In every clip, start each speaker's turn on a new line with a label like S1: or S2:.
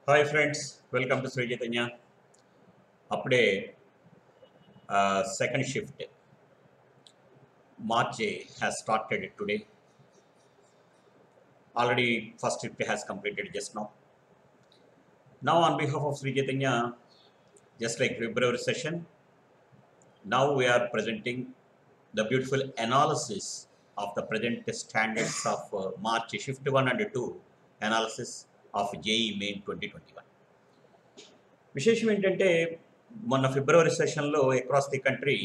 S1: Hi friends, welcome to Sri Chaitanya. Update second shift. March has started today. Already first shift has completed just now. Now on behalf of Sri Chaitanya, just like February session, now we are presenting the beautiful analysis of the present standards of March shift 1 and 2 analysis of JEE Main 2021. విశేషం ఏంటంటే మొన్న ఫిబ్రవరి సెషన్లో across the country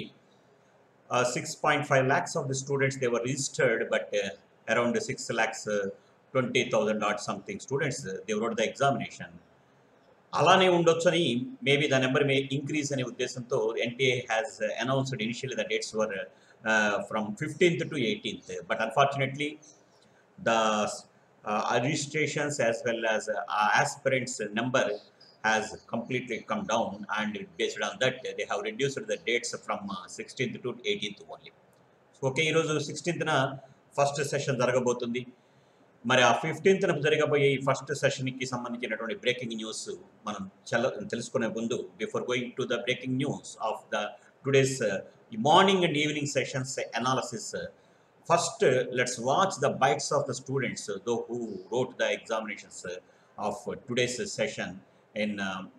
S1: 6.5 lakhs of the students they were registered, but around 6 lakhs 20,000 odd something students they wrote the examination. అలానే ఉండొచ్చని maybe the number May increase అనే ఉద్దేశంతో NTA has announced initially the dates were from 15th to 18th, but unfortunately the registrations as well as aspirants number has completely come down, and based on that they have reduced the dates from 16th to 18th only. Okay, ఈరోజు 16th first session జరగబోతుంది. మరి ఆ 15th జరగబోయే ఈ first సెషన్కి సంబంధించినటువంటి breaking news మనం తెలుసుకునే ముందు, before going to the breaking news of the today's morning and evening sessions analysis, first let's watch the bites of the students though who wrote the examinations of today's session in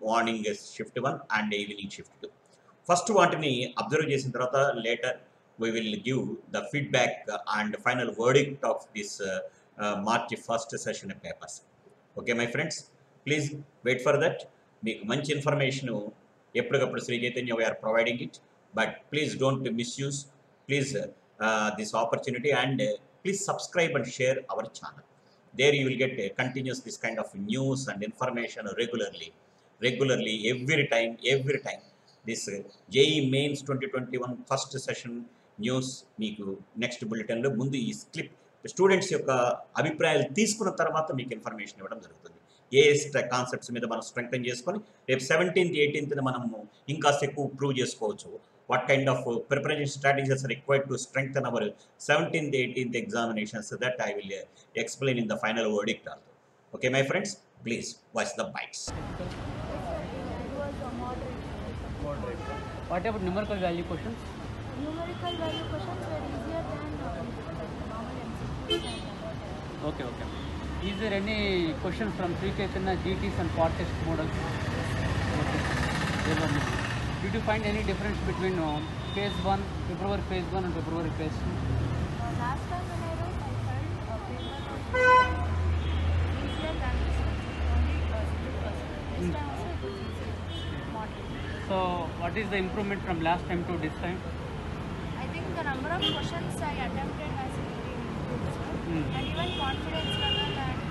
S1: morning shift 1 and evening shift 2. First వాటిని observe చేసిన తర్వాత later we will give the feedback and final verdict of this March 1st session papers. Okay my friends, please wait for that. మీకు మంచి information ఎప్పటికప్పుడు Sri Chaitanya we are providing it, but please don't misuse, please this opportunity, and please subscribe and share our channel. There you will get continuous this kind of news and information regularly every time this JEE Mains 2021 first session news మీకు next బులెటిన్లో ముందు ఈ clip students యొక్క అభిప్రాయాలు తీసుకున్న తర్వాత మీకు information ఇవ్వడం జరుగుతుంది. ఏ కాన్సెప్ట్స్ మీద మనం స్ట్రెంగ్తన్ చేసుకొని రేపు 17th 18th మనము ఇంకా ఎక్కువ ప్రూవ్ చేసుకోవచ్చు. What kind of preparation strategies are required to strengthen our 17th 18th examinations, so that I will explain in the final verdict also. Okay my friends, please watch the bites.
S2: Moderate. What about numerical value questions?
S3: Numerical value questions were easier than normal MCQs.
S2: Okay. Is there any questions from Sri Chaitanya GTs and part test models? Okay. There were no. Did you find any difference between phase 1, February phase 1 and February phase 2?
S3: Last time when I wrote, I felt paper was easier than this one. Only 60%. This time also it was easier. Moderate.
S2: So, what is the improvement from last time to this time?
S3: I think the number of questions I attempted has improved, sir. And even confidence level and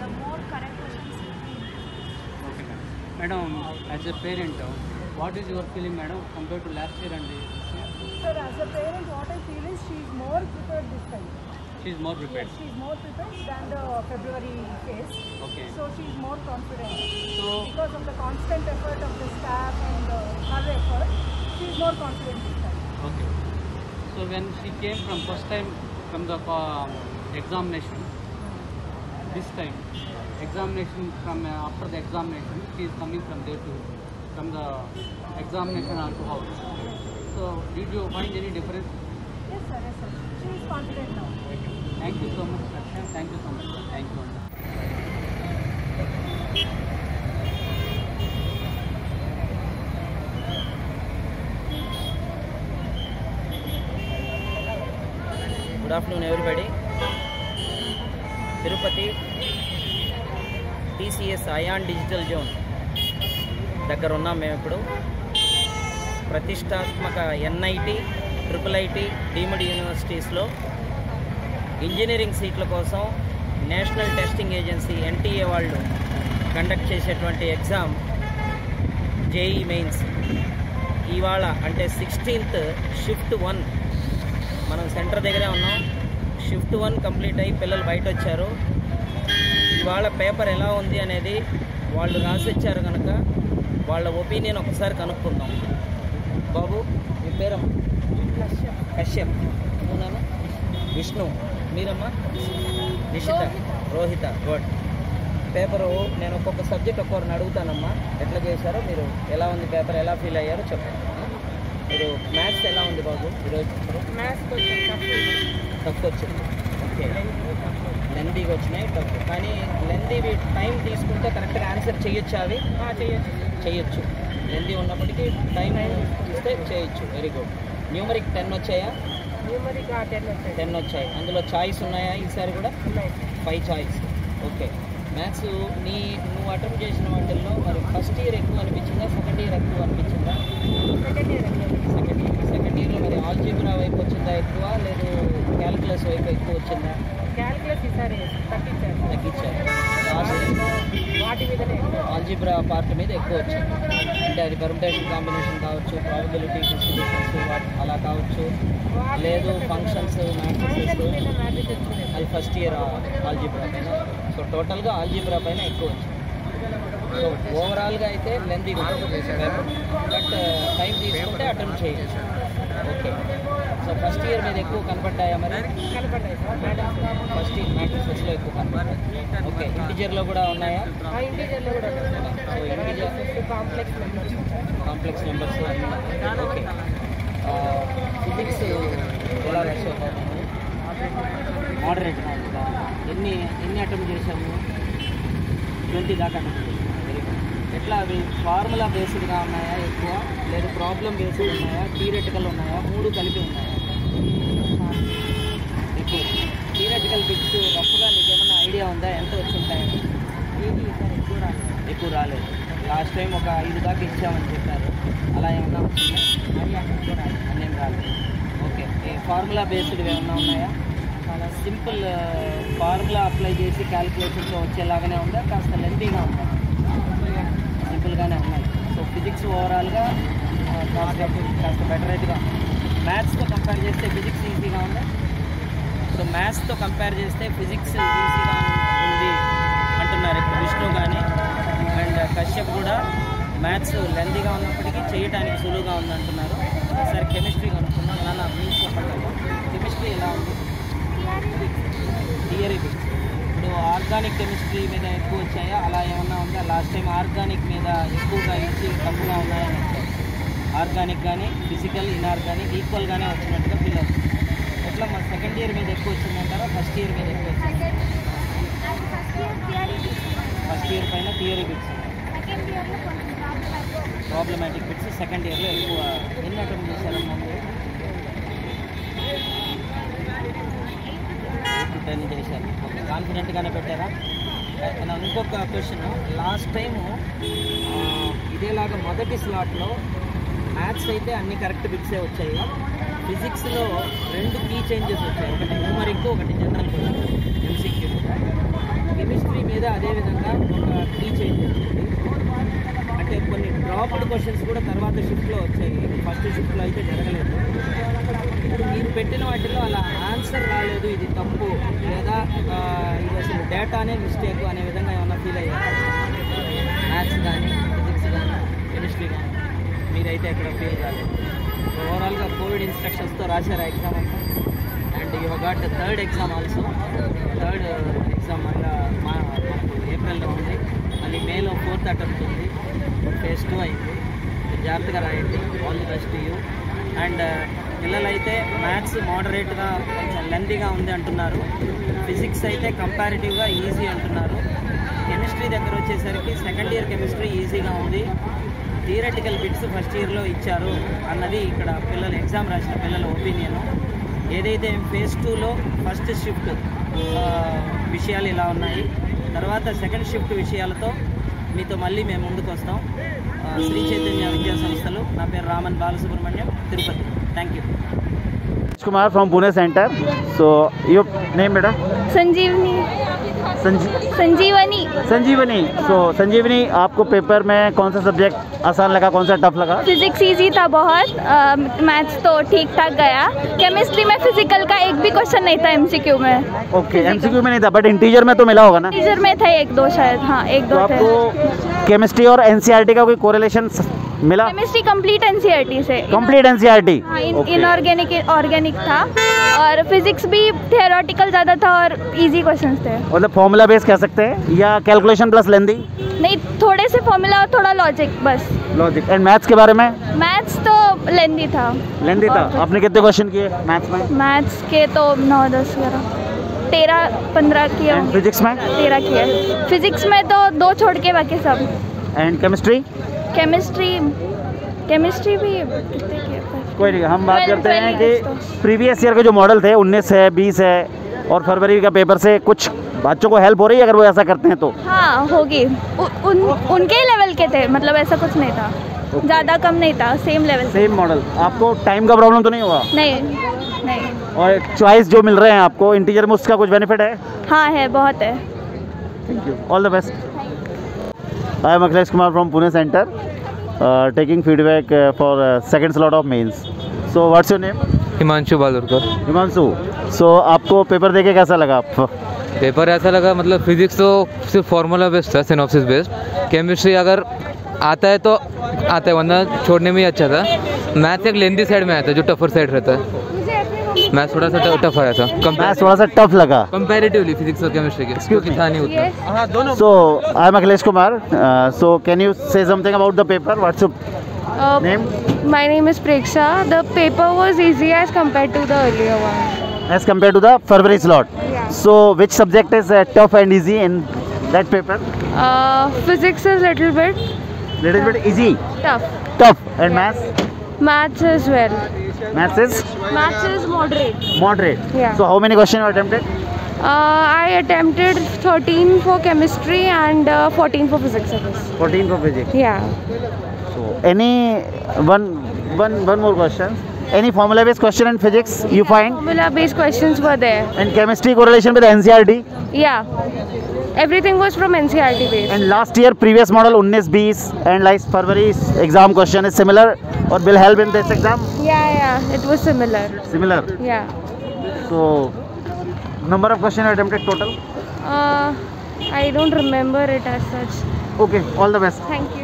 S3: the more correct questions will be improved.
S2: Okay, madam, as a parent, what is your feeling, madam, compared to last year and this year?
S4: Sir, as a parent, what I feel is she is more prepared this time.
S2: She is more prepared.
S4: Yes, she is more prepared than the February phase.
S2: Okay.
S4: So she is more confident.
S2: So,
S4: Because of the constant effort of the staff and her effort, she is more confident this time.
S2: okay. So when she came from first time from the examination, this time examination from after the examination, she is coming from there to from the examination on to house. So did you find any difference?
S4: Yes, sir. She is confident now.
S2: Thank you so much, sir. Thank you so much, sir. Thank you.
S5: Good afternoon everybody. Tirupati TCS Ion Digital Zone దగ్గర ఉన్నాం మేము ఇప్పుడు. ప్రతిష్టాత్మక NIT, IIIT deemed యూనివర్సిటీస్లో engineering సీట్ల కోసం national testing agency NTA వాళ్ళు conduct చేసేటువంటి exam JEE mains ఇవాళ అంటే 16th షిఫ్ట్ 1 మనం సెంటర్ దగ్గరే ఉన్నాం. షిఫ్ట్ 1 కంప్లీట్ అయ్యి పిల్లలు బయట వచ్చారు. ఇవాళ పేపర్ ఎలా ఉంది అనేది వాళ్ళు రాసి వచ్చారు కనుక వాళ్ళ ఒపీనియన్ ఒకసారి కనుక్కుందాం. బాబు మీ పేరమ్మా? కశ్యప్. అవునా? విష్ణు. మీరమ్మా? నిషిత. రోహిత. గుడ్. పేపరు నేను ఒక్కొక్క సబ్జెక్ట్ ఒక్కొక్కరిని అడుగుతానమ్మా, ఎట్లా చేశారో మీరు, ఎలా ఉంది పేపర్, ఎలా ఫీల్ అయ్యారో చెప్పండి. మీరు మ్యాథ్స్ ఎలా ఉంది బాబు ఈరోజు?
S3: మ్యాథ్స్ కొంచెం
S5: టఫ్ వచ్చింది. ఓకే, లెందీగా వచ్చినాయి, టఫ్. కానీ లెందీ టైం తీసుకుంటే కరెక్ట్గా ఆన్సర్ చేయొచ్చు. అవి చేయొచ్చు. లెందీ ఉన్నప్పటికీ టైం ఇస్తే చేయొచ్చు. Very good. న్యూమరిక్ 10 వచ్చాయా? 10 వచ్చాయి. అందులో చాయిస్ ఉన్నాయా ఈసారి కూడా? 5 చాయిస్. ఓకే. మ్యాథ్స్ నువ్వు అటెంప్ట్ చేసిన వాటిల్లో మరి ఫస్ట్ ఇయర్ ఎక్కువ అనిపించిందా, సెకండ్ ఇయర్ ఎక్కువ అనిపించిందా? సెకండ్ ఇయర్లో మరి ఆల్జీబ్రా వైపు వచ్చిందా ఎక్కువ, లేదు క్యాలిక్యులస్ వైపు ఎక్కువ వచ్చిందా?
S3: క్యాలిక్యులస్ ఈసారి
S5: తగ్గించారు.
S3: వాటి మీదనే
S5: ఆల్జీబ్రా పార్ట్ మీద ఎక్కువ వచ్చింది. అంటే అది పర్ముటేషన్ కాంబినేషన్ కావచ్చు, ప్రాబబిలిటీ డిస్ట్రిబ్యూషన్స్ అలా కావచ్చు, లేదు ఫంక్షన్స్, మ్యాట్రిసెస్. అది ఫస్ట్ ఇయర్ ఆల్జీబ్రా పైన. సో టోటల్గా ఆల్జీబ్రా పైన ఎక్కువ వచ్చింది. సో ఓవరాల్గా అయితే లెంతీగా బట్ టైం తీసుకుంటే అటెంప్ట్ చేయొచ్చు. ఓకే. సో ఫస్ట్ ఇయర్ మీద ఎక్కువ కనపడ్డాయా మరి?
S3: కనపడ్డాయి సార్.
S5: ఫస్ట్ ఇయర్ మ్యాట్రిసెస్లో ఎక్కువ కనపడ్డాయి. ఓకే. ఇంటిజర్లో కూడా ఉన్నాయా?
S3: ఇంటీరియర్లో కూడా
S5: so integer
S3: complex
S5: complex numbers అన్నీ. ఓకే. ఫిజిక్స్ ఎలా రాసావు? మోడరేట్ ఎన్ని అటెంప్ట్ చేసాము? 20 దాకా అటెంప్ట్ చేసాము. Very good. ఎట్లా అవి ఫార్ములా బేస్డ్గా ఉన్నాయా ఎక్కువ, లేదు ప్రాబ్లం బేస్డ్ ఉన్నాయా, థియరిటికల్ ఉన్నాయా, 3 కలిపి ఉన్నాయా? ఎక్కువ థియరిటికల్ బిట్స్ రఫ్గా నీకేమన్నా ఐడియా ఉందా ఎంత వచ్చి ఉంటాయని? ఎక్కువ రాలేదు. లాస్ట్ టైం ఒక 5 దాకా ఇచ్చామని చెప్పారు. అలా ఏమన్నా వచ్చిందా? అన్నేం రాలేదు. ఓకే. ఫార్ములా బేస్డ్ ఏమన్నా ఉన్నాయా? చాలా సింపుల్ ఫార్ములా అప్లై చేసి క్యాలిక్యులేషన్స్లో వచ్చేలాగానే ఉందా, కాస్త లెంతీగా ఉందా? సింపుల్గానే ఉన్నాయి. సో ఫిజిక్స్ ఓవరాల్గా కాస్త బెటర్ రేట్గా ఉంది. మ్యాథ్స్తో కంపేర్ చేస్తే ఫిజిక్స్ ఈజీగా ఉందా? సో మ్యాథ్స్తో కంపేర్ చేస్తే ఫిజిక్స్ ఈజీగా ఉంది అంటున్నారు ఇప్పుడు విష్ణు కానీ అండ్ కశ్యప్ కూడా. మ్యాథ్స్ లెంతీగా ఉన్నప్పటికీ చేయడానికి సులువుగా ఉందంటున్నారు. సరే కెమిస్ట్రీ కనుక్కున్నాం. నాన్న మీరు చెప్పండి, కెమిస్ట్రీ ఎలా ఉంది? థియరీ బిట్స్ ఇప్పుడు ఆర్గానిక్ కెమిస్ట్రీ మీద ఎక్కువ వచ్చాయా, అలా ఏమన్నా ఉందా? లాస్ట్ టైం ఆర్గానిక్ మీద ఎక్కువగా ఇచ్చి తక్కువగా ఉన్నాయని వచ్చాయి. ఆర్గానిక్ కానీ ఫిజికల్ ఇన్ఆర్గానిక్ ఈక్వల్గానే వచ్చినట్టుగా ఫీల్ అవుతుంది. ఎట్లా మరి సెకండ్ ఇయర్ మీద ఎక్కువ వచ్చిందంటారా, ఫస్ట్ ఇయర్ మీద ఎక్కువ వచ్చింది? ఫస్ట్ ఇయర్ పైన theory bits, problematic bits second ఇయర్లో ఎక్కువ. ఎన్ని అటెంప్ట్ చేశారమ్మా మీరు? 10 చేశారు. ఓకే. కాన్ఫిడెంట్గానే పెట్టారా? ఇంకొక క్వశ్చన్. లాస్ట్ టైము ఇదేలాగా మొదటి స్లాట్లో మ్యాథ్స్ అయితే అన్ని కరెక్ట్ బిట్సే వచ్చాయి. ఫిజిక్స్లో 2 కీ చేంజెస్ వచ్చాయి. ఒకటి న్యూమరిక్, ఒకటి జనరల్ క్వశ్చన్ ఎంసీక్యూ. కెమిస్ట్రీ మీద అదేవిధంగా ఒక కీ చేంజ్ వచ్చింది. అంటే కొన్ని డ్రాప్డ్ క్వశ్చన్స్ కూడా తర్వాత షిఫ్ట్లో వచ్చాయి. ఫస్ట్ షిఫ్ట్లో అయితే జరగలేదు. ఇప్పుడు మీరు పెట్టిన వాటిలో అలా ఆన్సర్ రాలేదు, ఇది తప్పు, లేదా ఇది అసలు డేటానే మిస్టేక్ అనే విధంగా ఏమన్నా ఫీల్ అయ్యారు? మ్యాథ్స్ కానీ ఫిజిక్స్ కానీ కెమిస్ట్రీ కానీ మీరైతే ఎక్కడ ఫీల్ కాలేదు. ఓవరాల్గా కోవిడ్ ఇన్స్ట్రక్షన్స్తో రాశారు ఎగ్జామ్ అంతా. And you got third exam also. Third exam మళ్ళీ మనకు ఏప్రిల్లో ఉంది, మళ్ళీ మేలో 4th అటెంప్ట్ ఉంది. phase 2 అయింది. జాగ్రత్తగా రాయండి. All the best you. And పిల్లలైతే మ్యాథ్స్ మోడరేట్గా కొంచెం లెంతీగా ఉంది అంటున్నారు. ఫిజిక్స్ అయితే కంపారిటివ్గా ఈజీ అంటున్నారు. కెమిస్ట్రీ దగ్గర వచ్చేసరికి సెకండ్ ఇయర్ కెమిస్ట్రీ ఈజీగా ఉంది. థియరటికల్ బిట్స్ ఫస్ట్ ఇయర్లో ఇచ్చారు అన్నది ఇక్కడ పిల్లలు ఎగ్జామ్ రాసిన పిల్లల ఒపీనియన్. ఏదైతే phase 2లో ఫస్ట్ షిఫ్ట్ విషయాలు ఇలా ఉన్నాయి, తర్వాత సెకండ్ షిఫ్ట్ విషయాలతో మీతో మళ్ళీ మేము ముందుకు వస్తాం. శ్రీ చైతన్య విద్యా సంస్థలు. నా పేరు Raman Balasubrahmanyam, Tirupati. Thank you.
S6: Kumar from Pune centre. So your name बेटा?
S7: संजीवनी. संजीवनी.
S6: संजीवनी. सो संजीवनी, आपको पेपर में कौन सा सब्जेक्ट आसान लगा, कौन सा टफ लगा?
S7: फिजिक्स इजी था बहुत. मैथ्स तो ठीक ठाक गया. केमिस्ट्री में फिजिकल का एक भी क्वेश्चन नहीं था एमसीक्यू में.
S6: ओके. एमसीक्यू में नहीं था, बट इंटीजर में तो मिला होगा ना?
S7: टीचर में था 1-2 शायद. हाँ 1-2
S6: तो
S7: थे.
S6: आपको केमिस्ट्री और एनसीईआरटी का कोई कोरिलेशन मिला?
S7: केमिस्ट्री कंप्लीट एनसीईआरटी से।
S6: Complete NCERT.
S7: हाँ, इनऑर्गेनिक ऑर्गेनिक था, और फिजिक्स भी थियोरेटिकल ज़्यादा था और इजी क्वेश्चंस थे।
S6: मतलब फॉर्मूला बेस कह सकते हैं या कैलकुलेशन प्लस लेंदी?
S7: नहीं, थोड़े से फॉर्मूला और थोड़ा लॉजिक बस।
S6: लॉजिक। एंड मैथ्स के बारे में?
S7: मैथ्स तो लेंदी था।
S6: लेंदी था। आपने कितने क्वेश्चन किए मैथ्स में?
S7: मैथ्स के तो 9, 10, 11, 13, 15 किए
S6: एंड
S7: होंगे।
S6: फिजिक्स में?
S7: 13 किए। फिजिक्स में तो 2 छोड़ के बाकी सब।
S6: And chemistry?
S7: केमिस्ट्री भी कितने किए?
S6: कोई नहीं, हम बात
S7: 12
S6: करते हैं
S7: 12
S6: कि प्रीवियस ईयर के जो मॉडल थे 19 है, 20 है और फरवरी का पेपर से कुछ बच्चों को हेल्प हो रही है अगर वो ऐसा करते हैं तो?
S7: हाँ, होगी। उनके लेवल के थे, मतलब ऐसा कुछ नहीं था, ज़्यादा कम नहीं था, सेम लेवल।
S6: Same model. आपको टाइम का प्रॉब्लम तो नहीं हुआ?
S7: नहीं।
S6: और चॉइस जो मिल रहे हैं आपको इंटीजर में, उसका कुछ बेनिफिट है?
S7: हाँ है, बहुत है।
S6: Thank you, all the best. I am Akhilesh Kumar from Pune centre, taking feedback for second slot of mains. So what's your name?
S8: Himanshu Balurkar.
S6: Himanshu, so आपको पेपर देके कैसा लगा?
S8: पेपर ऐसा लगा, मतलब फिजिक्स तो सिर्फ फार्मूला बेस्ड था, सिनॉप्सिस बेस्ड। केमिस्ट्री अगर आता है तो आता है, वरना छोड़ने में ही अच्छा था। मैथ्स एक लेंदी साइड में आया था, जो टफर साइड रहता है। मैथ्स थोड़ा सा टफ आया था।
S6: मैथ्स थोड़ा सा टफ लगा
S8: कंपैरेटिवली फिजिक्स और केमिस्ट्री के, क्योंकि था नहीं उतना।
S6: So I am Akhilesh Kumar, so can you say something about the paper? What's your name?
S3: My name is Preksha. The paper was easy as compared to the earlier one.
S6: As compared to the February slot.
S3: Yeah.
S6: So which subject is tough and easy in that paper?
S3: Physics is little bit
S6: Little bit easy,
S3: tough.
S6: tough. And maths?
S3: Maths as well.
S6: Maths is
S3: Maths is moderate.
S6: moderate.
S3: Yeah.
S6: So how many questions you attempted?
S3: I attempted 13 for chemistry and 14 for physics, I guess.
S6: 14 for physics.
S3: Yeah.
S6: So any one more question. Any formula based question in physics you find?
S3: Formula based questions were there.
S6: And chemistry correlation with NCERT?
S3: Yeah. Everything was from NCERT based.
S6: And last year previous model 19-20 and like February's exam question is similar or will help in this exam?
S3: Yeah. It was similar.
S6: Similar.
S3: Yeah.
S6: So number of questions you attempted total?
S3: I don't remember it as such.
S6: Okay, all the best.
S3: Thank you.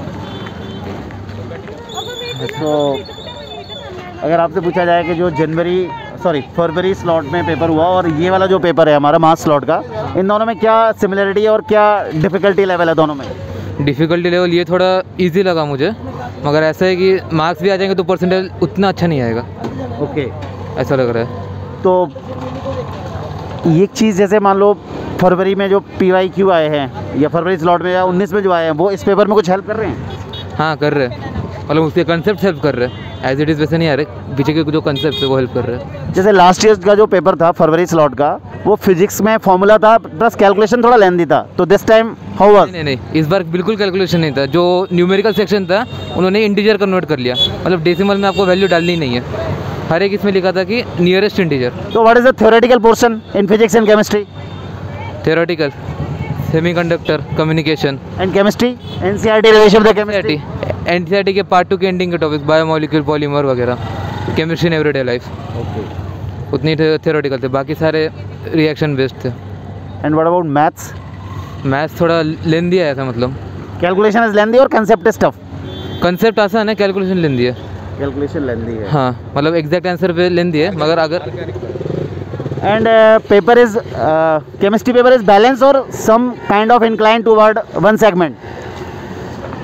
S6: तो अगर आपसे पूछा जाए कि जो फरवरी slot में paper हुआ और ये वाला जो पेपर है हमारा मार्च स्लॉट का, इन दोनों में क्या सिमिलरिटी है और क्या डिफ़िकल्टी लेवल है दोनों में?
S8: डिफ़िकल्टी लेवल ये थोड़ा इजी लगा मुझे, मगर ऐसा है कि मार्क्स भी आ जाएंगे तो परसेंटेज उतना अच्छा नहीं आएगा।
S6: ओके,
S8: ऐसा लग रहा है।
S6: तो एक चीज़ जैसे मान लो फरवरी में जो PYQ आए हैं या फरवरी स्लॉट में या 19 में जो आए हैं, वो इस पेपर में कुछ हेल्प कर रहे हैं?
S8: हाँ, कर रहे हैं, मतलब उसके कंसेप्ट हेल्प कर रहे हैं। एज इट इज़ वैसे नहीं आ रहे, पीछे के जो कंसेप्ट है वो हेल्प कर रहे हैं।
S6: जैसे लास्ट ईयर का जो पेपर था फरवरी स्लॉट का, वो फिजिक्स में फॉर्मूला था प्लस कैलकुलेशन थोड़ा लेंदी था, तो दिस टाइम हाउ वाज?
S8: नहीं, इस बार बिल्कुल कैलकुलेशन नहीं था। जो न्यूमेरिकल सेक्शन था उन्होंने इंटीजर कन्वर्ट कर लिया, मतलब डेसिमल में आपको वैल्यू डालनी नहीं है। हर एक इसमें लिखा था कि नियरेस्ट इंटीजर।
S6: तो what is the theoretical portion in physics and chemistry?
S8: Theoretical semiconductor, communication.
S6: And chemistry? NCERT relation with chemistry?
S8: NCERT के पार्ट 2 के एंडिंग के टॉपिक, बायोमोलिक्यूल, पॉलीमर वगैरह, chemistry in everyday life.
S6: Okay,
S8: उतनी theoretical थे, बाकी सारे reaction based थे।
S6: And what about maths?
S8: Maths थोड़ा लेंदी आया था, मतलब
S6: कैलकुलेशन इज लेंदी और कंसेप्ट इज टफ?
S8: कंसेप्ट आसान है, कैलकुलेशन लेंदी है।
S6: कैलकुलेशन लेंदी है,
S8: हाँ, मतलब एग्जैक्ट आंसर पे लेंदी है, मगर अगर
S6: and paper is chemistry paper is balance और some kind of incline toward one segment?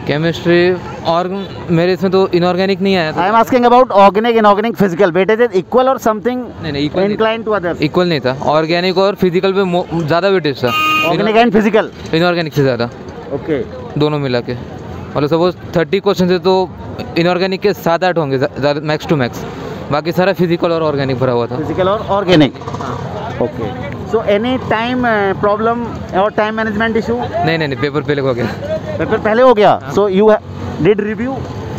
S8: Chemistry और मेरे इसमें तो इनऑर्गेनिक नहीं आया था।
S6: I am asking about organic, inorganic, physical, weightage is equal और समथिंग?
S8: नहीं,
S6: इंक्लाइन टू अदर्स?
S8: इक्वल नहीं था, ऑर्गेनिक और फिजिकल पे ज़्यादा वेटेज था।
S6: Organic and physical?
S8: इनऑर्गेनिक से ज़्यादा।
S6: ओके,
S8: दोनों मिला के, मतलब सपोज 30 क्वेश्चन थे तो इनऑर्गेनिक के 7-8 होंगे ज़्यादा, मैक्स टू मैक्स। बाकी सारा फिजिकल और ऑर्गेनिक भरा हुआ था।
S6: फिजिकल और organic. Okay, so any time problem और टाइम मैनेजमेंट इशू?
S8: नहीं, पेपर पहले हो गया।
S6: पेपर पहले हो गया? So you did review?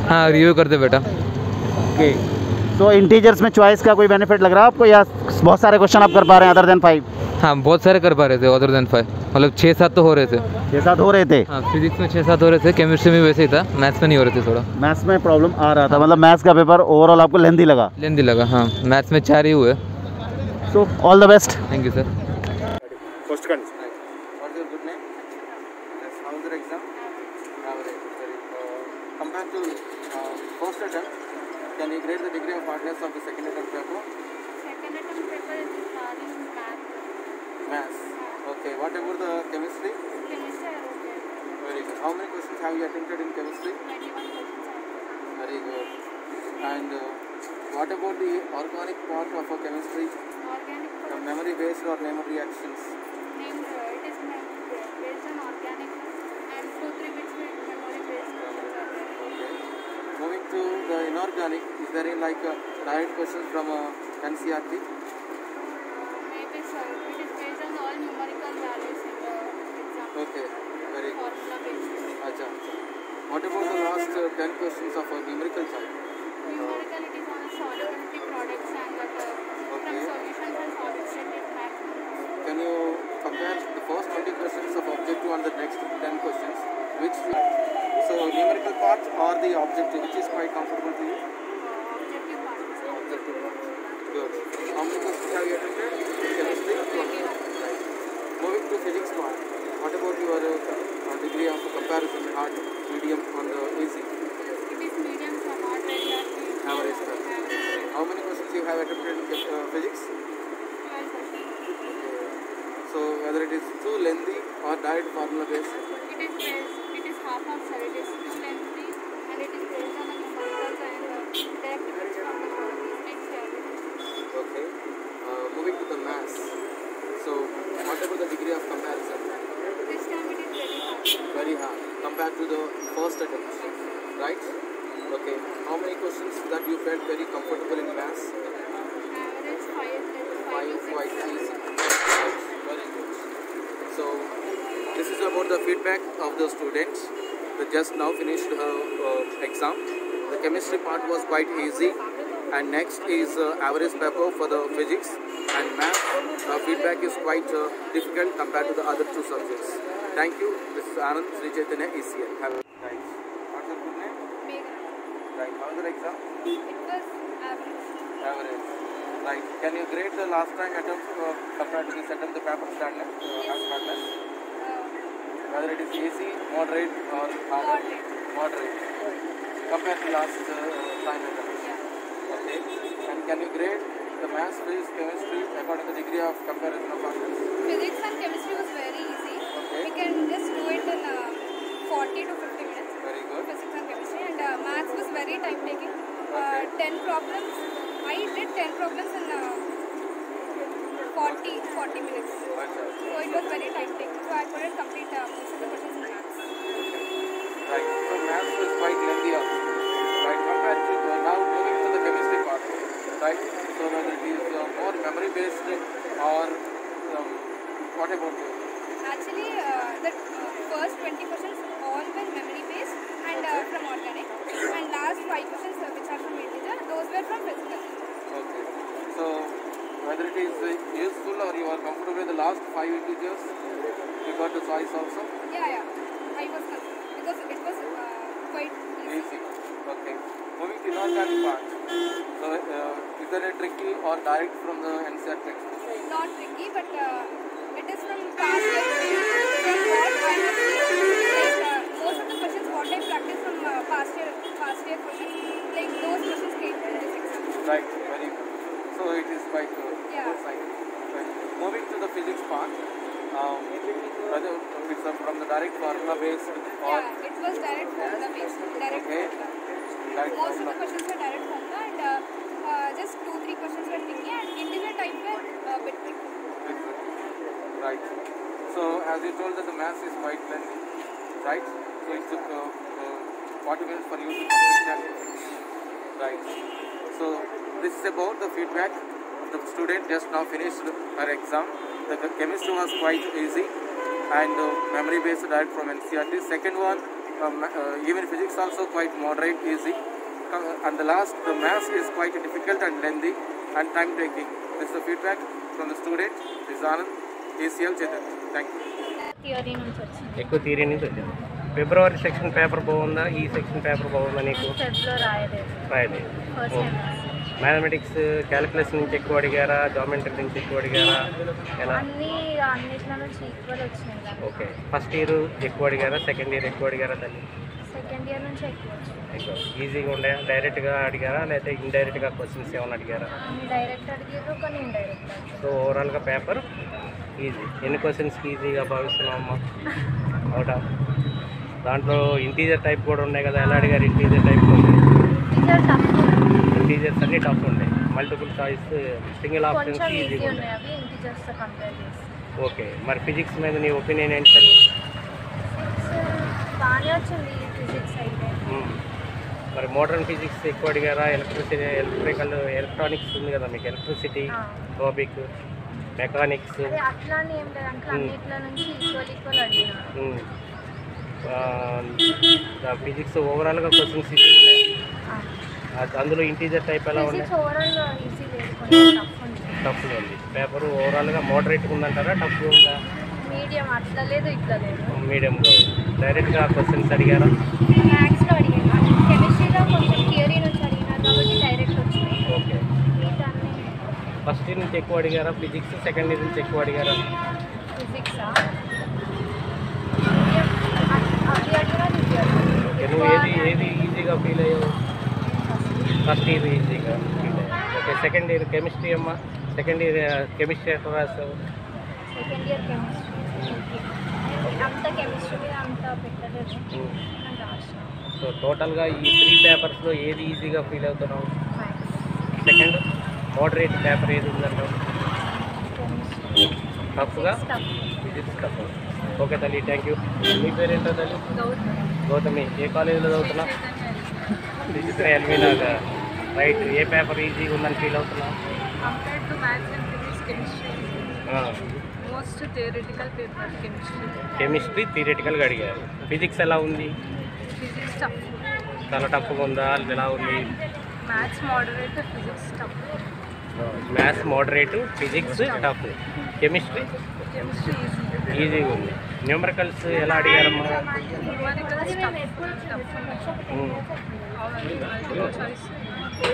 S8: हाँ, रिव्यू करते बेटा।
S6: ओके, सो इंटीजर्स में चॉइस का कोई बेनिफिट लग रहा है आपको या बहुत सारे क्वेश्चन आप कर पा रहे हैं अदर देन 5?
S8: हाँ, बहुत सारे कर पा रहे थे अदर देन 5, मतलब 6-7 तो हो रहे थे।
S6: 6-7 हो रहे थे?
S8: हाँ, फिजिक्स में 6-7 हो रहे थे, केमिस्ट्री में वैसे ही था, मैथ्स में नहीं हो रहे थे। थोड़ा
S6: मैथ्स में प्रॉब्लम आ रहा था, मतलब मैथ्स का पेपर ओवरऑल आपको लेंदी लगा?
S8: लेंदी लगा, हाँ। मैथ्स में 4 ही हुए।
S6: So all the best.
S8: Thank you sir.
S6: First Kund
S2: What's your good name? Yes, how's your exam? Average. Very
S9: compared to first attempt, can you grade the degree of hardness of the second attempt paper?
S3: Second attempt paper is hard in math.
S9: Maths. Okay. What about the chemistry?
S3: Chemistry I wrote well.
S9: Very good. How many questions have you attempted in chemistry?
S3: 21 questions I wrote.
S9: Very good. And what about the organic part of a chemistry?
S3: Organic products.
S9: Memory based or memory reactions?
S3: Named it is based on organic and 2-3 bits memory based.
S9: Okay. Moving to the inorganic, is there any like direct questions from NCERT?
S3: Maybe sir, it is based on all numerical values in the exam.
S9: Okay. Very good.
S3: Formula based.
S9: Acha. What about the last 10 questions of numerical side?
S3: Numerical it is on a solubility products and that from solution and solid state it math.
S9: Can you compare the first 20 questions of objective and the next 10 questions? Which so numerical part or the objective, which is quite comfortable to you?
S3: Objective part.
S9: Objective part. Good. How many questions have you attempted? Chemistry?
S3: 21.
S9: Right. Moving to physics part. What about your degree of comparison, hard, medium, and easy?
S3: It is medium, so not very hard.
S9: Average. How many questions you have attempted in physics?
S3: 12 questions.
S9: So whether it is too lengthy or direct formula based?
S3: It is half of sir. It is too lengthy and it is based on the numericals and direct bits from the text.
S9: Okay. Moving to the mass. So what about the degree of comparison?
S3: This time it is very hard.
S9: Very hard compared to the first attempt, right? Okay. How many questions that you felt very comfortable in mass?
S3: Average 5
S9: Five,
S3: to 6.
S9: quite easy. Very good. So this is about the feedback of the students that just now finished her exam. The chemistry part was quite easy, and next is average paper for the physics and math. Feedback is quite difficult compared to the other two subjects. Thank you. This is Anand Sri Chaitanya ECL. Have a nice. What's your good name?
S3: Meghana.
S9: Right. How was the exam?
S3: It was average.
S9: Average. Right. Can you grade the last time attempt compared to this attempt, the paper standard as hardness? Whether it is easy, moderate, or hard? Moderate. Compared to last time attempt.
S3: Yeah.
S9: Okay. And can you grade the maths, physics, chemistry according to the degree of comparison of hardness?
S3: Physics and chemistry was very easy.
S9: Okay.
S3: We can just do it in 40 to 50 minutes.
S9: Very good.
S3: Physics and chemistry, and maths was very time taking. 10 problems. I did 10 problems in 40 minutes. So it was very time taking. So I couldn't complete most of the questions in maths.
S9: Right. So maths was quite lengthy also. Right. Compared to now moving to the chemistry part. Right. So whether it is more memory based or what about you?
S3: Actually, the first 20 questions all were memory based and from organic, and last 5 questions which are from integer, those were from physical.
S9: Okay. So whether it is useful or you are comfortable with the last 5 integers, you got the choice also?
S3: Yeah. I was confused because it was quite
S9: Easy. Okay. Moving to inorganic part. So is there a tricky or direct from the NCERT text?
S3: not tricky, but it is from past year. From what I have seen, like most of the questions what I practiced from past year questions, like those questions came in this exam.
S9: Right, very good. So it is quite good side. Right. Moving to the physics part, whether it's from the direct formula based or...
S3: Yeah, it was direct formula based. Direct formula. Most of the questions were direct formula and just 2-3 questions were tricky and integer type were a bit tricky.
S9: Right. So as you told that the maths is quite lengthy, right? So it took 40 minutes for you to complete that. Right. So this is about the feedback. The student just now finished her exam. The chemistry was quite easy and memory based direct from NCERT. Second one, even physics also quite moderate, easy. And the last, the maths is quite difficult and lengthy and time taking. This is the feedback from the student. This is Anand, ECL Chaitanya. Thank you.
S3: Theory నుంచి వచ్చింది.
S10: ఎక్కువ theory నుంచి వచ్చింది. ఫిబ్రవరి section paper బాగుందా, ఈ section paper బాగుందా నీకు?
S3: ఫెబ్లో రాయలేదు.
S10: మ్యాథమెటిక్స్ క్యాలిక్యులస్ నుంచి ఎక్కువ అడిగారా, జామెట్రీ నుంచి ఎక్కువ అడిగారా, ఎలా?
S3: అన్నిట్లో నుంచి ఈక్వల్ వచ్చింది.
S10: ఓకే. ఫస్ట్ ఇయర్ ఎక్కువ అడిగారా, సెకండ్ ఇయర్ ఎక్కువ అడిగారా? దాన్ని
S11: సెకండ్ ఇయర్ నుంచి ఎక్కువ వచ్చింది.
S10: ఈజీగా ఉండే డైరెక్ట్గా అడిగారా లేకపోతే ఇండైరెక్ట్గా క్వశ్చన్స్ ఏమైనా అడిగారా?
S11: డైరెక్ట్ అడిగారు కొన్ని ఇండైరెక్ట్.
S10: సో ఓవరాల్గా పేపర్ ఈజీ. ఎన్ని క్వశ్చన్స్కి ఈజీగా భావిస్తున్నావు అమ్మా? అవుట దాంట్లో ఇంటీజర్ టైప్ కూడా ఉన్నాయి కదా, ఎలా అడిగారు ఇంటీజర్ టైప్? ఇంటీజర్స్ అన్నీ టఫ్ ఉన్నాయి. మల్టిపుల్ చాయిస్ సింగిల్ ఆప్షన్స్ ఈజీగా ఉన్నాయి. ఓకే, మరి ఫిజిక్స్ మీద నీ ఒపీనియన్ ఏంటి సార్?
S11: బాగానే వచ్చింది ఫిజిక్స్ అయితే.
S10: మరి మోడర్న్ ఫిజిక్స్ ఎక్కువ అడిగారా? ఎలక్ట్రానిక్స్ ఉంది కదా మీకు, ఎలక్ట్రిసిటీ, టాపిక్, మెకానిక్స్,
S11: అట్లానే ఏం లేదు అంటే అన్నిట్లో నుంచి ఈక్వల్ అడిగినారు.
S10: ఫిజిక్స్ ఓవరాల్గా క్వశ్చన్స్ ఈజీ ఉన్నాయి. అందులో ఇంటీజర్ టైప్ ఎలా ఉన్నాయి? టఫ్గా ఉంది. పేపర్ ఓవరాల్గా మోడరేట్గా ఉందంటారా, టఫ్గా ఉందా?
S11: మీడియం, అట్లా లేదు ఇట్లా లేదు,
S10: మీడియంగా. డైరెక్ట్గా క్వశ్చన్స్ అడిగారా?
S11: మ్యాథ్స్లో అడిగాను, కెమిస్ట్రీలో కొంచెం థియరీ నుంచి అడిగినారు కాబట్టి డైరెక్ట్ వచ్చింది.
S10: ఓకే, ఫస్ట్ ఇయర్ నుంచి ఎక్కువ అడిగారా ఫిజిక్స్? సెకండ్ ఇయర్ నుంచి ఎక్కువ అడిగారా?
S11: ఫిజిక్సా?
S10: నువ్వు ఏది ఈజీగా ఫీల్ అయ్యావు? ఫస్ట్ ఇయర్ ఈజీగా ఫీల్ అయ్యావు. ఓకే, సెకండ్ ఇయర్ కెమిస్ట్రీ అమ్మా, సెకండ్ ఇయర్ కెమిస్ట్రీ ఎట్లా రాసావు?
S11: సెకండ్ ఇయర్ కెమిస్ట్రీ అంత కెమిస్ట్రీ అంత పెట్టలేదు.
S10: సో టోటల్గా ఈ 3 పేపర్స్లో ఏది ఈజీగా ఫీల్ అవుతున్నావు? సెకండ్ మోడరేట్ పేపర్ ఏది ఉందంటావు? టఫ్గా ఫిజిక్స్ టఫ్. ఓకే తల్లి, థ్యాంక్ యూ. మీ పేరు ఏంటో తల్లి? గౌతమి. ఏ కాలేజీలో చదువుతున్నావు? డిజిటల్ ఎల్మీనాగా. రైట్, ఏ పేపర్ ఈజీగా ఉందని ఫీల్ అవుతున్నావు? కెమిస్ట్రీ థియరిటికల్గా అడిగారు. ఫిజిక్స్ ఎలా ఉంది? చాలా టఫ్గా ఉందా, ఎలా ఉంది?
S11: Maths moderate, physics tough.
S10: Maths moderate, physics tough. Chemistry ఈజీగా ఉంది. న్యూమరికల్స్ ఎలా అడిగారమ్మా?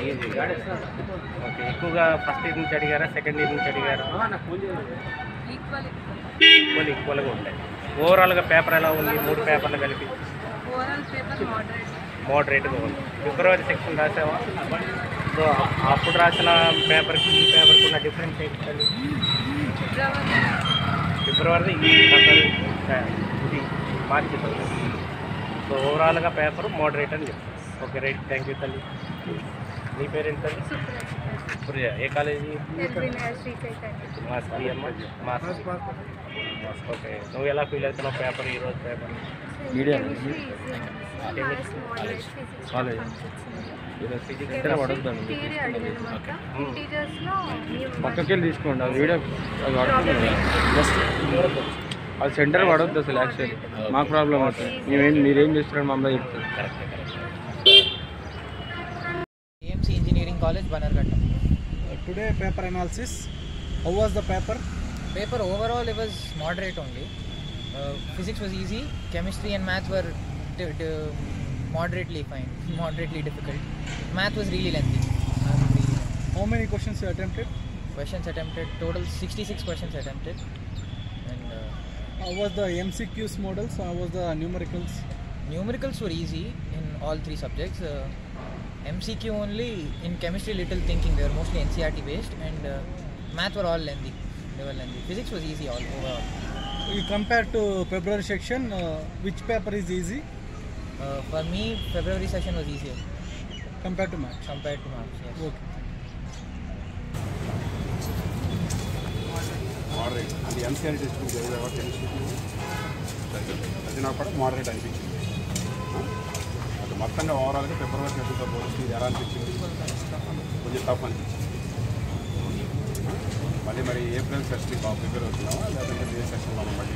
S10: ఈజీగా. ఓకే, ఎక్కువగా ఫస్ట్ ఇయర్ నుంచి అడిగారా, సెకండ్ ఇయర్ నుంచి అడిగారా? ఈక్వల్గా ఉంటాయి. ఓవరాల్గా పేపర్ ఎలా ఉంది? 3 పేపర్లు కలిపి మోడరేట్గా ఉంది. ఫిబ్రవరి సెక్షన్ రాసావా? సో అప్పుడు రాసిన పేపర్కి ఈ పేపర్కి ఉన్న డిఫరెన్స్ ఏంటండి? ఫిబ్రవరి ఈ పేపర్ ఇది మార్చి. సో ఓవరాల్గా పేపర్ మోడరేట్ అని చెప్తాను. ఓకే, రైట్, థ్యాంక్ యూ తల్లి. నీ పేరెంట్ తల్లి? సుప్రియ. ఏ కాలేజీ? మాస్కి అమ్మ, మాస్. ఓకే, నువ్వు ఎలా ఫీల్ అవుతున్నావు పేపర్ ఈరోజు? పేపర్ మీడియా కాలేజ్ ఫిజిక్స్ పడొద్దండి, పక్కకి వెళ్ళి తీసుకోండి. అది వీడియో అది పడుతుంది, అది సెంటర్ పడవద్దు అసలు. యాక్చువల్లీ మాకు ప్రాబ్లం అవుతుంది. మీరేం చేస్తున్నారు మమ్మల్ని చెప్తుంది.
S12: AMC Engineering College, Bannerghatta.
S13: Today paper analysis. How was the paper?
S12: Paper overall it was moderate only. Physics was easy. Chemistry and math were moderately fine, moderately difficult. Math was really lengthy.
S13: How many questions you attempted?
S12: Questions attempted total 66 questions attempted. And
S13: how was the MCQs models? How was the numericals?
S12: Numericals were easy in all 3 subjects. MCQ only in chemistry little thinking. They were mostly NCERT based, and math were all lengthy. They were lengthy. Physics was easy all overall.
S13: You compare to February section, which paper is easy?
S12: For me, February session was easier.
S13: Compared to March?
S12: Compared to March, yes.
S13: Okay.
S14: Moderate. And the NCERT textbook అది నాకు కూడా moderate అనిపించింది. అది మొత్తంగా ఓవరాల్గా ఫిబ్రవరి సెషన్తో పోలిస్తే ఇది ఎలా అనిపించింది? కొంచెం టఫ్ అనిపించింది. మరి ఏప్రిల్ సెషన్ ప్రిపేర్ అవుతున్నావా లేదంటే మే సెషన్లో మళ్ళీ?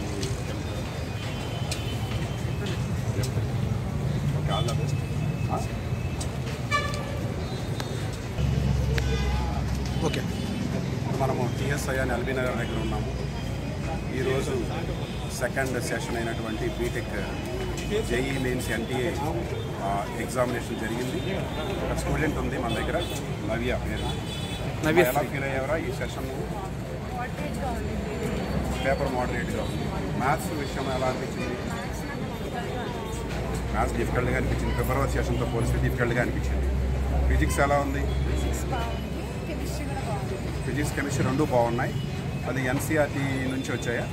S14: Okay, all the best. Okay, మనము TSI అని ఎల్బీ నగర్ దగ్గర ఉన్నాము. ఈరోజు సెకండ్ సెషన్ అయినటువంటి BTech JEE mains NTA examination జరిగింది. ఒక స్టూడెంట్ ఉంది మన దగ్గర, నవ్య పేరు. నవ్య ఎలా ఫీల్ అయ్యావరా ఈ సెషన్? పేపర్ మోడరేట్గా ఉంది. మ్యాథ్స్ విషయం ఎలా అనిపించింది? మ్యాథ్స్ డిఫికల్ట్గా అనిపించింది, ఫిబ్రవరి సెషన్తో పోలిస్తే డిఫికల్ట్గా అనిపించింది. ఫిజిక్స్ ఎలా ఉంది? ఫిజిక్స్ కెమిస్ట్రీ రెండు బాగున్నాయి. అది ఎన్సీఆర్టీ నుంచి వచ్చాయా?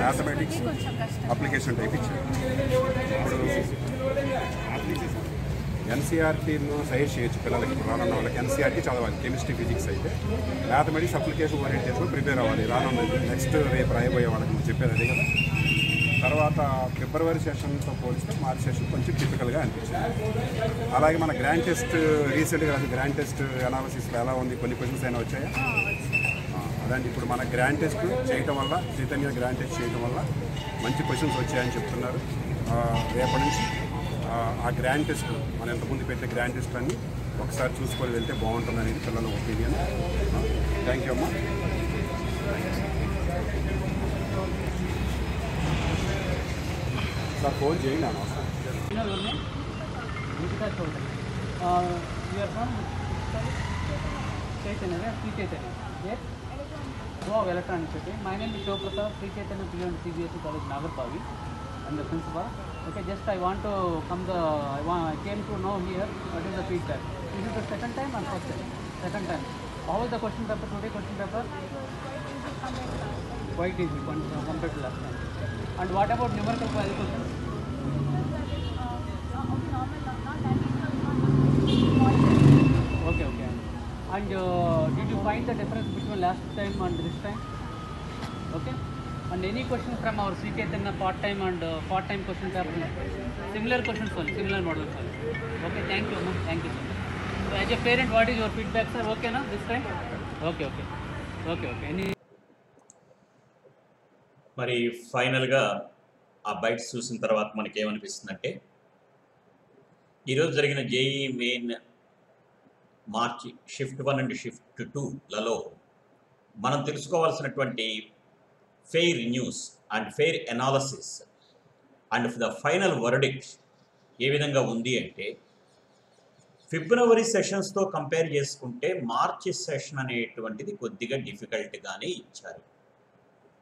S14: మ్యాథమెటిక్స్ అప్లికేషన్ టైప్ ఇచ్చారు. ఇప్పుడు ఎన్సీఆర్టీను సజెస్ట్ చేయొచ్చు పిల్లలకి, రానున్న వాళ్ళకి ఎన్సీఆర్టీ చదవాలి కెమిస్ట్రీ ఫిజిక్స్ అయితే. మ్యాథమెటిక్స్ అప్లికేషన్ ఓరియంటేషన్ ప్రిపేర్ అవ్వాలి రానున్న నెక్స్ట్ రేపు రాయబోయే వాళ్ళకి నువ్వు చెప్పేది అదే కదా. తర్వాత ఫిబ్రవరి సెషన్తో పోలిస్తే మార్చ్ సెషన్ కొంచెం టిపికల్గా అనిపించింది. అలాగే మన గ్రాండ్ టెస్ట్ రీసెంట్గా గ్రాండ్ టెస్ట్ అనాలిసిస్లో ఎలా ఉంది, కొన్ని క్వశ్చన్స్ అయినా వచ్చాయా? అదండి, ఇప్పుడు మన గ్రాండ్ టెస్ట్ చేయటం వల్ల, చైతన్య గ్రాండ్ టెస్ట్ చేయటం వల్ల మంచి క్వశ్చన్స్ వచ్చాయని చెప్తున్నారు. రేపటి నుంచి ఆ గ్రాండ్ టెస్ట్ మనం ఇంతకుముందు పెట్టే గ్రాండ్ టెస్ట్ అన్ని ఒకసారి చూసుకొని వెళ్తే బాగుంటుంది అనేది పిల్లల ఒపీనియన్. థ్యాంక్ యూ అమ్మా. సార్ ఫోన్ చేయండి అన్న.
S2: of Electronics. Okay, my name is Shivprasad, Sri Chaitanya Beyond CBSE College, Nagarpavi. I'm the principal. Okay, just I want to I came to know here what is the feedback. This is the second time and first time? Second time. How is the question paper today? Question paper? Quite easy compared to last time. And what about numerical query questions? Okay. And did you find the difference between last time and this time? Okay. And any questions from our Sri Chaitanya part-time and part-time question paper? Similar questions only, similar models only. Okay, thank you, ma'am. Thank you so much. So as a parent, what is your feedback, sir? Okay, na this time? Okay. Any?
S1: మరి ఫైనల్గా ఆ bytes చూసిన తర్వాత మనకి ఏమనిపిస్తుందంటే, ఈరోజు జరిగిన JEE main March shift 1 and shift 2లలో మనం తెలుసుకోవాల్సినటువంటి fair news and fair analysis and the final verdict ఏ విధంగా ఉంది అంటే, ఫిబ్రవరి సెషన్స్తో కంపేర్ చేసుకుంటే మార్చి సెషన్ అనేటువంటిది కొద్దిగా డిఫికల్ట్గానే ఇచ్చారు.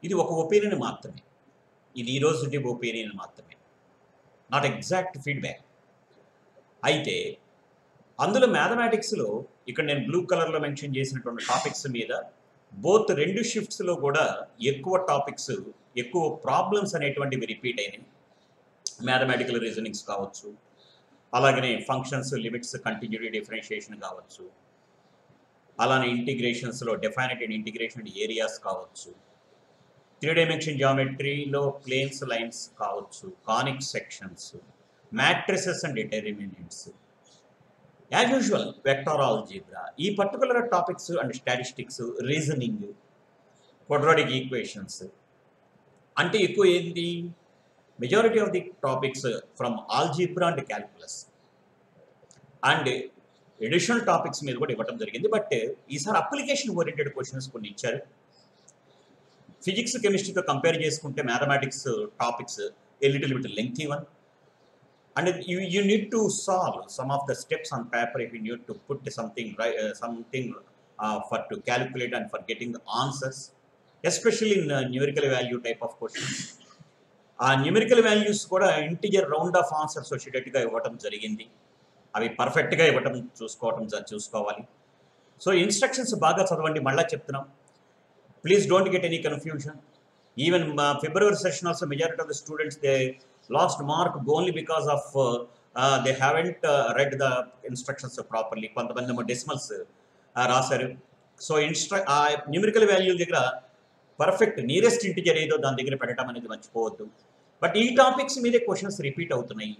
S1: ఇది ఒక ఒపీనియన్ మాత్రమే, ఇది ఈరోజు ఒపీనియన్ మాత్రమే, నాట్ ఎగ్జాక్ట్ ఫీడ్బ్యాక్. అయితే అందులో మ్యాథమెటిక్స్లో ఇక్కడ నేను బ్లూ కలర్లో మెన్షన్ చేసినటువంటి టాపిక్స్ మీద బోత్ రెండు షిఫ్ట్స్లో కూడా ఎక్కువ టాపిక్స్, ఎక్కువ ప్రాబ్లమ్స్ అనేటువంటివి రిపీట్ అయినాయి. మ్యాథమెటికల్ రీజనింగ్స్ కావచ్చు, అలాగనే ఫంక్షన్స్, లిమిట్స్, కంటిన్యూటీ, డిఫరెన్షియేషన్ కావచ్చు, అలానే ఇంటిగ్రేషన్స్లో డెఫైనెట్ అండ్ ఇంటిగ్రేషన్ ఏరియాస్ కావచ్చు, 3 డైమెన్షన్ జామెట్రీలో ప్లేన్స్, లైన్స్ కావచ్చు, conic sections, matrices and determinants, as usual vector algebra, ఈ particular topics and statistics, reasoning, quadratic equations అంటే ఎక్కువ ఏంటి, majority of the topics from algebra and calculus and additional topics మీద కూడా ఇవ్వడం జరిగింది. బట్ ఈసారి అప్లికేషన్ ఓరియంటెడ్ క్వశ్చన్స్ కొన్ని ఇచ్చారు. ఫిజిక్స్, కెమిస్ట్రీతో కంపేర్ చేసుకుంటే mathematics topics a little bit lengthy one, and you need to solve some of the steps on paper if you need to put something for to calculate and for getting the answers, especially in numerical value type of questions. Numerical values kuda integer round of answers వచ్చేటట్టుగా ఇవ్వటం జరిగింది. అవి పర్ఫెక్ట్గా ఇవ్వటం చూసుకోవాలి. So instructions బాగా చదవండి. మళ్ళీ చెప్తున్నాం, please don't get any confusion. Even February session also majority of the students they lost mark only because of they haven't read the instructions properly. కొంతమంది డెసిమల్స్ రాశారు. సో న్యూమరికల్ వాల్యూ దగ్గర perfect nearest integer ఏదో దాని దగ్గర పెట్టడం అనేది మర్చిపోవద్దు. But ఈ టాపిక్స్ మీదే క్వశ్చన్స్ రిపీట్ అవుతున్నాయి.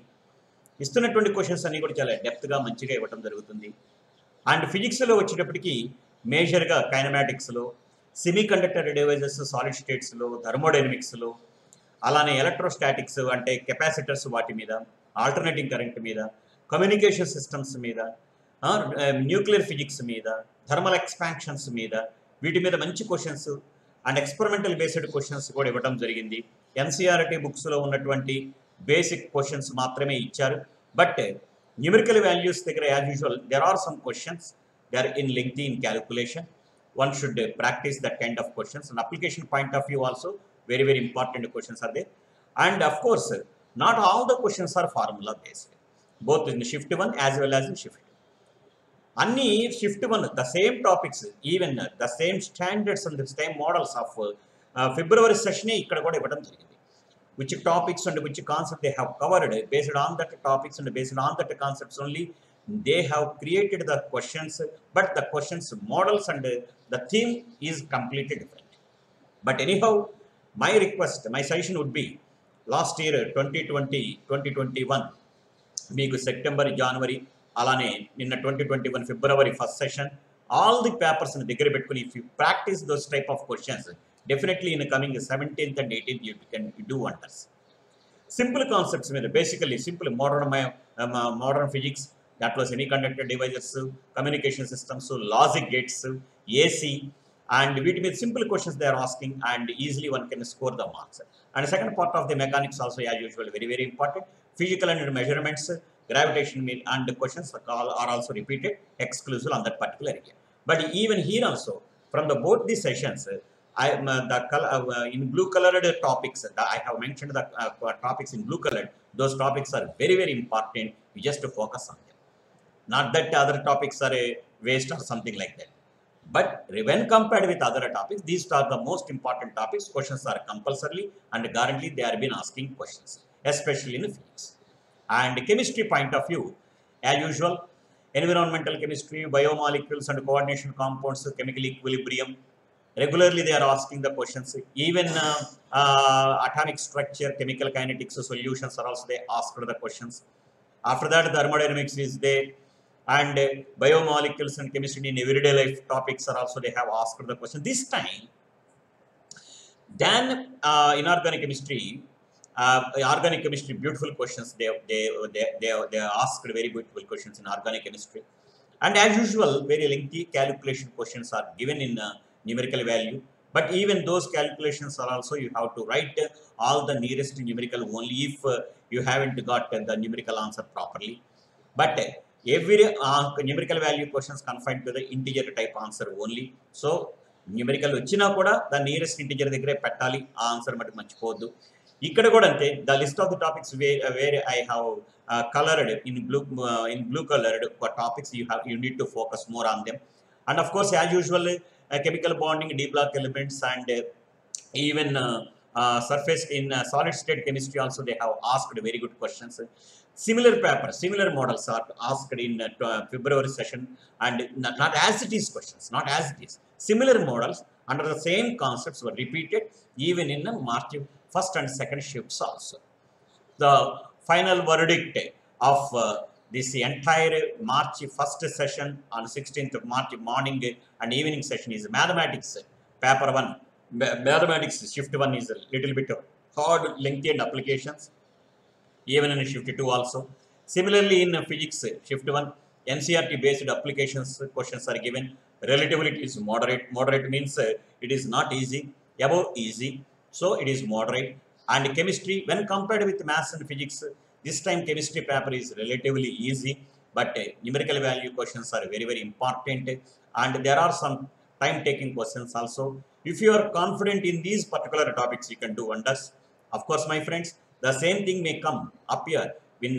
S1: ఇస్తున్నటువంటి క్వశ్చన్స్ అన్నీ కూడా చాలా డెప్త్గా మంచిగా ఇవ్వడం జరుగుతుంది. అండ్ ఫిజిక్స్లో వచ్చేటప్పటికి మేజర్గా కైనమాటిక్స్లో, సెమీ కండక్టర్ డివైజెస్, సాలిడ్ స్టేట్స్లో, థర్మోడైనమిక్స్లో, అలానే ఎలక్ట్రోస్టాటిక్స్ అంటే కెపాసిటర్స్ వాటి మీద, ఆల్టర్నేటింగ్ కరెంట్ మీద, కమ్యూనికేషన్ సిస్టమ్స్ మీద, న్యూక్లియర్ ఫిజిక్స్ మీద, థర్మల్ ఎక్స్పాన్షన్స్ మీద, వీటి మీద మంచి questions and experimental based questions కూడా ఇవ్వడం జరిగింది. ఎన్సీఆర్టీ బుక్స్లో ఉన్నటువంటి బేసిక్ క్వశ్చన్స్ మాత్రమే ఇచ్చారు. బట్ న్యూమరికల్ వాల్యూస్ దగ్గర as usual there are some questions they are in lengthy in calculation. One should practice that kind of questions. And application point of view also, very, very important questions are there. And of course, not all the questions are formula based, both in shift 1 as well as in shift 2. Anni shift 1, the same topics, even the same standards and the same models of February session ikkada kuda ivvadam jarigindi. Which topics and which concept they have covered, based on that topics and based on that concepts only, they have created the questions, but the questions models and the theme is completely different. But anyhow, my request, my suggestion would be, last year 2020-2021 meeku September, January, alane ninna 2021 February first session, all the papers in the degree petkoni, if you practice those type of questions, definitely in the coming 17th and 18th you can do wonders. Simple concepts, basically simple modern physics, that was semiconductor devices, communication systems, so logic gates, AC, and with simple questions they are asking, and easily one can score the marks. And the second part of the mechanics also, as usual, very, very important. Physical and measurements, gravitation and the questions are also repeated, exclusive on that particular area. But even here also, from the both these sessions, in blue colored topics, I have mentioned the topics in blue colored. Those topics are very, very important. You just to focus on them. Not that other topics are a waste or something like that. But when compared with other topics, these are the most important topics. Questions are compulsorily and guaranteed they are been asking questions, especially in physics. And chemistry point of view, as usual, environmental chemistry, biomolecules and coordination compounds, chemical equilibrium. Regularly they are asking the questions. Even atomic structure, chemical kinetics solutions are also they asked the questions. After that, thermodynamics is there, and biomolecules and chemistry in everyday life topics are also they have asked the question. This time, then inorganic chemistry, organic chemistry, beautiful questions. They asked very beautiful questions in organic chemistry, and as usual, very lengthy calculation questions are given in numerical value. But even those calculations are also you have to write all the nearest numerical only if you haven't got the numerical answer properly. But every numerical value questions confined to the integer type answer only. So numerical vachina kuda the nearest integer దగ్గరే పెట్టాలి, ఆ answer మటుకు మర్చిపోవద్దు. ఇక్కడ కూడా అంతే, the list of the topics where I have colored in blue colored topics, you need to focus more on them. And of course, as usual, chemical bonding, D block elements, and even surface in solid state chemistry also they have asked very good questions. Similar papers, similar models are asked in February session, and not as it is questions, not as it is. Similar models under the same concepts were repeated even in March 1st and 2nd shifts also. The final verdict of this entire March 1st session on 16th of March morning and evening session is mathematics paper 1. Mathematics shift 1 is a little bit hard, lengthy and applications, even in shift 2 also. Similarly in physics shift 1, NCERT based applications questions are given. Relatively it is moderate. Moderate means it is not easy, above easy, so it is moderate. And chemistry, when compared with maths and physics, this time chemistry paper is relatively easy, but numerical value questions are very, very important, and there are some time taking questions also. If you are confident in these particular topics, you can do wonders. Of course, my friends, the same thing may come up here in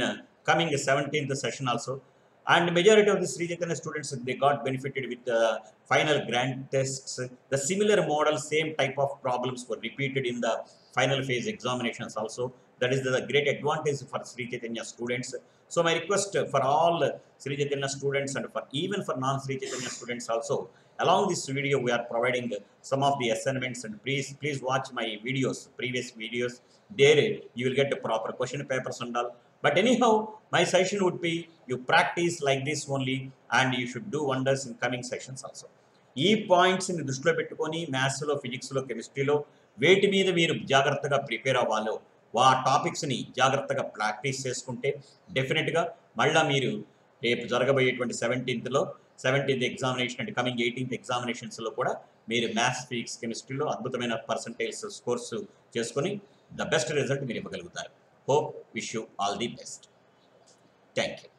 S1: coming 17th session also. And majority of the Sri Chaitanya students, they got benefited with the final grand tests. The similar model, same type of problems were repeated in the final phase examinations also. That is the great advantage for Sri Chaitanya students. So my request for all Sri Chaitanya students and for even for non-Sri Chaitanya students also, along this video we are providing some of the assignments, and please watch my videos, previous videos. There you will get the proper question papers and all. But anyhow, my suggestion would be you practice like this only, and you should do wonders in coming sessions also. ఈ పాయింట్స్ని దృష్టిలో పెట్టుకొని మ్యాథ్స్లో, ఫిజిక్స్లో, కెమిస్ట్రీలో వేటి మీద మీరు జాగ్రత్తగా ప్రిపేర్ అవ్వాలో ఆ టాపిక్స్ని జాగ్రత్తగా ప్రాక్టీస్ చేసుకుంటే డెఫినెట్గా మళ్ళీ మీరు రేపు జరగబోయేటువంటి 17th examination and coming 18th ఎగ్జామినేషన్స్లో కూడా మీరు మ్యాథ్స్, ఫిజిక్స్, కెమిస్ట్రీలో అద్భుతమైన పర్సంటేజ్ స్కోర్స్ చేసుకొని ద బెస్ట్ రిజల్ట్ మీరు ఇవ్వగలుగుతారు. Hope, wish you all the best. Thank you.